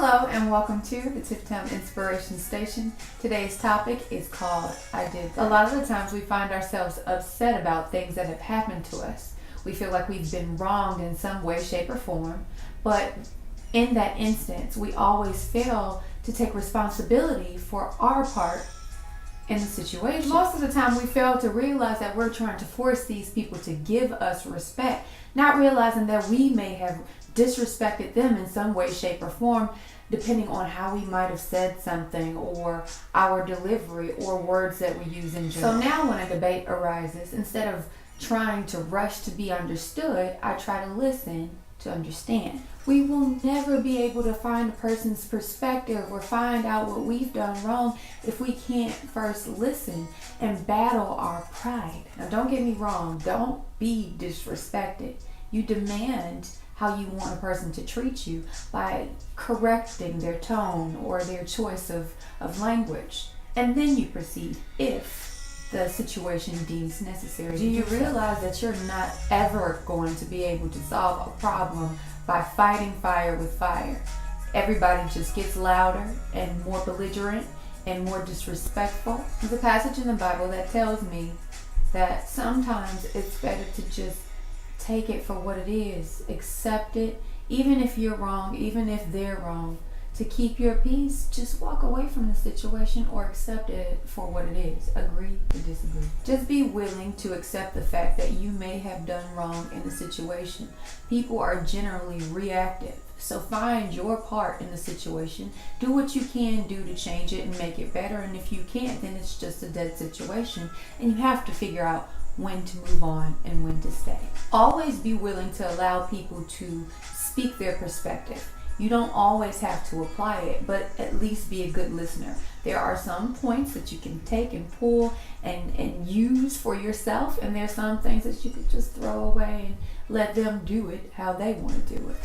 Hello and welcome to the Tiftown Inspiration Station. Today's topic is called I Did That. A lot of the times we find ourselves upset about things that have happened to us. We feel like we've been wronged in some way, shape, or form, but in that instance, we always fail to take responsibility for our part in the situation. Most of the time we fail to realize that we're trying to force these people to give us respect, not realizing that we may have disrespected them in some way, shape, or form, depending on how we might have said something or our delivery or words that we use in general. So now when a debate arises, instead of trying to rush to be understood, I try to listen to understand. We will never be able to find a person's perspective or find out what we've done wrong if we can't first listen and battle our pride. Now don't get me wrong, don't be disrespected. You demand how you want a person to treat you by correcting their tone or their choice of language. And then you proceed if the situation deems necessary. Do you realize that you're not ever going to be able to solve a problem by fighting fire with fire? Everybody just gets louder and more belligerent and more disrespectful. There's a passage in the Bible that tells me that sometimes it's better to just take it for what it is, accept it, even if you're wrong, even if they're wrong. To keep your peace, just walk away from the situation or accept it for what it is. Agree to disagree. Just be willing to accept the fact that you may have done wrong in the situation. People are generally reactive, so find your part in the situation. Do what you can do to change it and make it better, and if you can't, then it's just a dead situation, and you have to figure out when to move on and when to stay. Always be willing to allow people to speak their perspective. You don't always have to apply it, but at least be a good listener. There are some points that you can take and pull and use for yourself, and there's some things that you could just throw away and let them do it how they want to do it.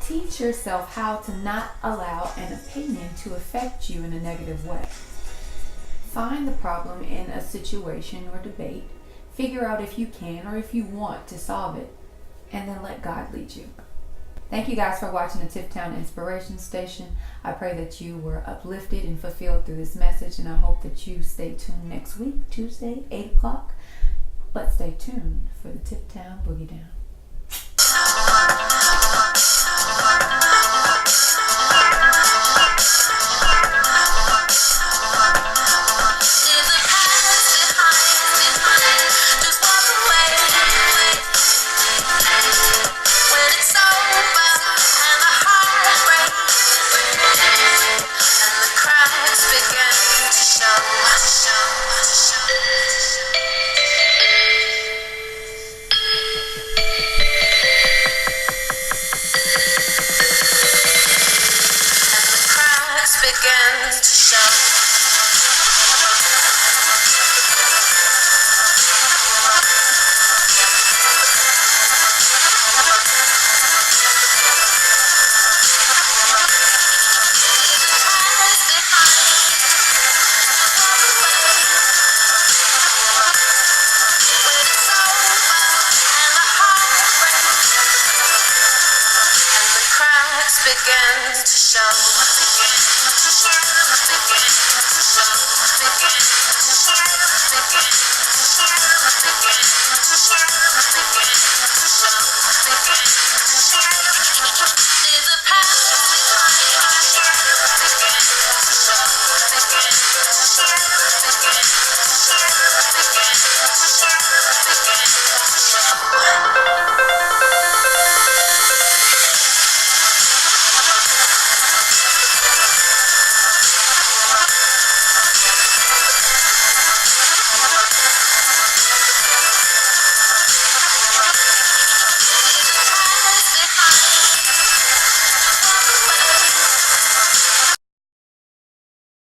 Teach yourself how to not allow an opinion to affect you in a negative way. Find the problem in a situation or debate. Figure out if you can or if you want to solve it, and then let God lead you. Thank you guys for watching the Tiftown Inspiration Station. I pray that you were uplifted and fulfilled through this message, and I hope that you stay tuned next week, Tuesday, 8 o'clock. But stay tuned for the Tiftown Boogie Down. Began to show.